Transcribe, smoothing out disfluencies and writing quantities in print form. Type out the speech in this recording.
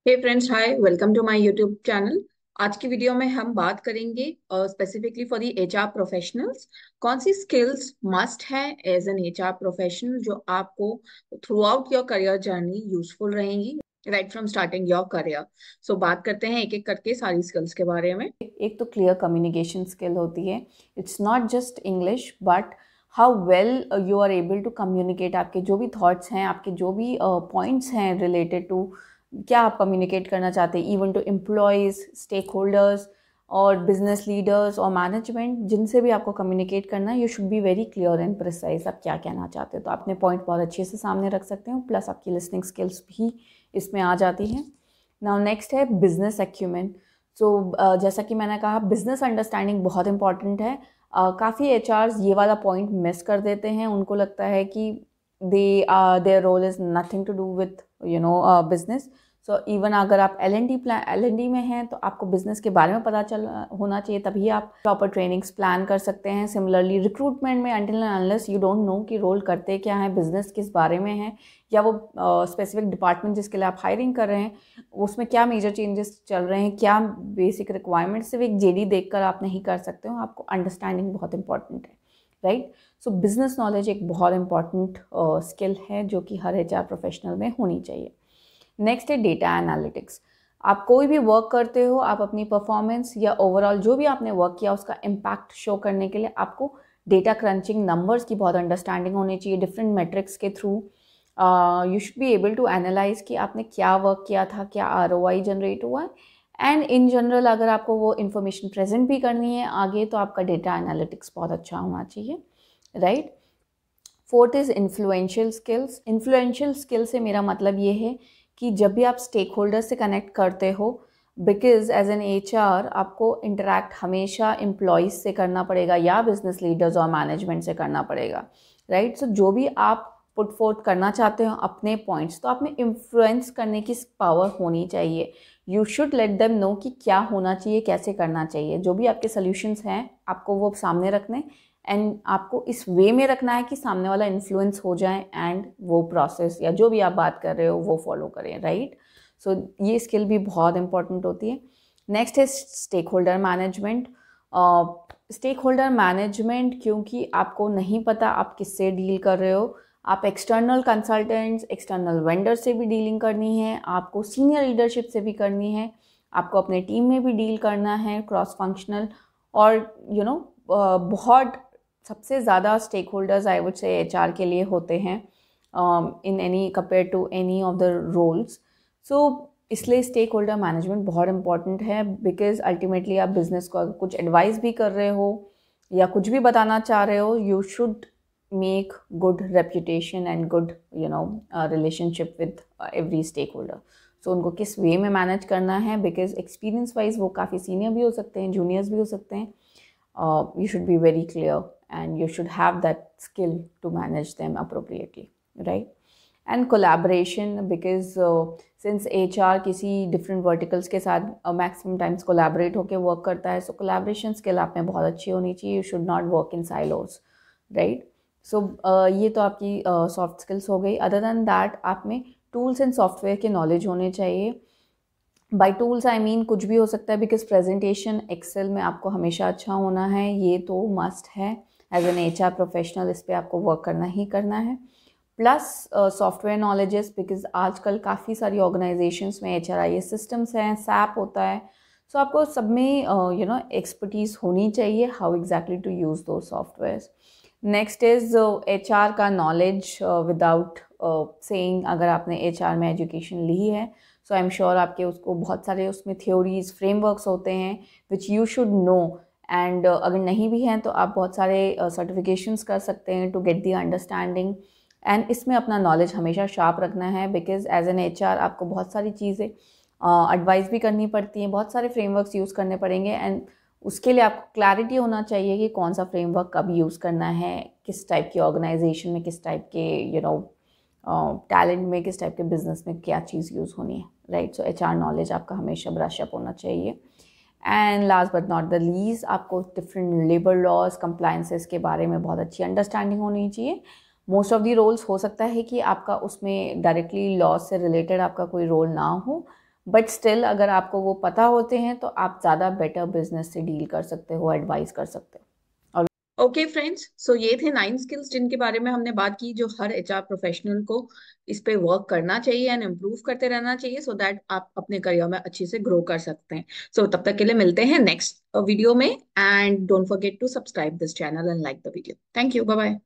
Hey friends, hi, welcome to my YouTube channel. आज की video में हम बात करेंगे specifically for the HR professionals. कौन सी स्किल्स मस्ट है एज एन एचआर प्रोफेशनल जो आपको throughout your career journey useful रहेंगी, right from starting your career. So बात करते हैं एक एक करके सारी स्किल्स के बारे में। एक तो क्लियर कम्युनिकेशन स्किल होती है। It's not just English but how well you are able to communicate. आपके जो भी थॉट्स हैं, आपके जो भी पॉइंट्स हैं रिलेटेड टू क्या आप कम्युनिकेट करना चाहते हैं, even to employees, stakeholders और बिजनेस लीडर्स और मैनेजमेंट, जिनसे भी आपको कम्युनिकेट करना है, you should be very clear and precise आप क्या कहना चाहते हो। तो अपने पॉइंट बहुत अच्छे से सामने रख सकते हो, प्लस आपकी लिसनिंग स्किल्स भी इसमें आ जाती हैं। नाउ नेक्स्ट है बिजनेस एक्यूमेन। सो जैसा कि मैंने कहा, बिजनेस अंडरस्टैंडिंग बहुत इंपॉर्टेंट है। काफ़ी एचआर्स ये वाला पॉइंट मिस कर देते हैं। उनको लगता है कि they their role is nothing to do with business. So even अगर आप एल एन डी में हैं तो आपको बिजनेस के बारे में पता चल होना चाहिए, तभी आप प्रॉपर ट्रेनिंग्स प्लान कर सकते हैं। सिमिलरली रिक्रूटमेंट में until and unless you don't know कि रोल करते क्या है, बिजनेस किस बारे में है, या वो स्पेसिफिक डिपार्टमेंट जिसके लिए आप हायरिंग कर रहे हैं उसमें क्या मेजर चेंजेस चल रहे हैं, क्या बेसिक रिक्वायरमेंट, सिर्फ एक जेडी देखकर आप नहीं कर सकते हो। आपको अंडरस्टैंडिंग बहुत इंपॉर्टेंट है, राइट। सो बिजनेस नॉलेज एक बहुत इंपॉर्टेंट स्किल है जो कि हर एचआर प्रोफेशनल में होनी चाहिए। नेक्स्ट है डेटा एनालिटिक्स। आप कोई भी वर्क करते हो, आप अपनी परफॉर्मेंस या ओवरऑल जो भी आपने वर्क किया उसका इम्पैक्ट शो करने के लिए आपको डेटा क्रंचिंग, नंबर्स की बहुत अंडरस्टैंडिंग होनी चाहिए। डिफरेंट मेट्रिक्स के through you should be able to analyse कि आपने क्या वर्क किया था, क्या आरओआई जनरेट हुआ है, एंड इन जनरल अगर आपको वो इन्फॉर्मेशन प्रेजेंट भी करनी है आगे, तो आपका डेटा एनालिटिक्स बहुत अच्छा होना चाहिए, right. Fourth is influential skills. Influential skill से मेरा मतलब ये है कि जब भी आप स्टेक होल्डर से कनेक्ट करते हो, because as an H R आपको इंटरेक्ट हमेशा एम्प्लॉयज़ से करना पड़ेगा या बिजनेस लीडर्स और मैनेजमेंट से करना पड़ेगा, राइट। सो जो भी आप पुट फोर्थ करना चाहते हो अपने पॉइंट्स, तो आप में इन्फ्लुएंस करने की पावर होनी चाहिए। You should let them know कि क्या होना चाहिए, कैसे करना चाहिए। जो भी आपके सोल्यूशंस हैं आपको वो सामने रखने, एंड आपको इस वे में रखना है कि सामने वाला इन्फ्लुएंस हो जाए एंड वो प्रोसेस या जो भी आप बात कर रहे हो वो फॉलो करें, राइट। सो ये स्किल भी बहुत इंपॉर्टेंट होती है। नेक्स्ट है stake holder management. Stake holder management, क्योंकि आपको नहीं पता आप किससे डील कर रहे हो। आप एक्सटर्नल कंसल्टेंट्स, एक्सटर्नल वेंडर से भी डीलिंग करनी है, आपको सीनियर लीडरशिप से भी करनी है, आपको अपने टीम में भी डील करना है, क्रॉस फंक्शनल। और बहुत सबसे ज़्यादा stake holders I would say HR के लिए होते हैं in any compare to any of the roles. So इसलिए स्टेक होल्डर मैनेजमेंट बहुत इंपॉर्टेंट है, बिकॉज अल्टीमेटली आप बिजनेस को अगर कुछ एडवाइस भी कर रहे हो या कुछ भी बताना चाह रहे हो, you should make good reputation and good relationship with every stake holder. So उनको किस वे में मैनेज करना है, बिकॉज एक्सपीरियंस वाइज वो काफ़ी सीनियर भी हो सकते हैं, जूनियर्स भी हो सकते हैं। You should be very clear and you should have that skill to manage them appropriately, right? And collaboration, because since HR किसी different verticals के साथ maximum times collaborate होके work करता है, so collaboration skill आप में बहुत अच्छी होनी चाहिए. You should not work in silos, right? So ये तो आपकी soft skills हो गई. Other than that, आप में tools and software के knowledge होने चाहिए. बाई टूल्स आई मीन कुछ भी हो सकता है, बिकॉज प्रेजेंटेशन एक्सेल में आपको हमेशा अच्छा होना है, ये तो मस्ट है। As an H R professional इस पर आपको वर्क करना ही करना है। प्लस सॉफ्टवेयर नॉलेजेस, बिकॉज आजकल काफ़ी सारी ऑर्गेनाइजेशंस में H R I S systems हैं, सैप होता है। सो आपको सब में एक्सपर्टीज़ होनी चाहिए, हाउ एग्जैक्टली टू यूज़ दो softwares. Next is H R का नॉलेज विदाउट सेइंग। अगर आपने एच आर में एजुकेशन ली है, सो आई एम श्योर आपके उसको बहुत सारे उसमें थ्योरीज, फ्रेमवर्क्स होते हैं which you should know. And अगर नहीं भी हैं तो आप बहुत सारे सर्टिफिकेशंस कर सकते हैं to get the understanding. And इसमें अपना नॉलेज हमेशा शार्प रखना है, because as an H R आपको बहुत सारी चीज़ें एडवाइस भी करनी पड़ती हैं, बहुत सारे फ्रेमवर्क्स यूज़ करने पड़ेंगे। एंड उसके लिए आपको क्लैरिटी होना चाहिए कि कौन सा फ्रेमवर्क कब यूज़ करना है, किस टाइप की ऑर्गेनाइजेशन में, किस टाइप के टैलेंट में, किस टाइप के बिजनेस में क्या चीज़ यूज़ होनी है, right. So H R knowledge आपका हमेशा ब्रश अप होना चाहिए। And last but not the least, आपको डिफरेंट लेबर लॉज, कंप्लायंसेस के बारे में बहुत अच्छी अंडरस्टैंडिंग होनी चाहिए। मोस्ट ऑफ दी रोल्स हो सकता है कि आपका उसमें डायरेक्टली लॉ से रिलेटेड आपका कोई रोल ना हो, बट स्टिल अगर आपको वो पता होते हैं तो आप ज़्यादा बेटर बिजनेस से डील कर सकते हो, एडवाइस कर सकते हो। ओके फ्रेंड्स, सो ये थे 9 स्किल्स जिनके बारे में हमने बात की, जो हर एचआर प्रोफेशनल को इस पे वर्क करना चाहिए एंड इम्प्रूव करते रहना चाहिए, सो दैट आप अपने करियर में अच्छे से ग्रो कर सकते हैं। सो तब तक के लिए मिलते हैं नेक्स्ट वीडियो में, and don't forget to subscribe this channel and like the video. Thank you, bye bye.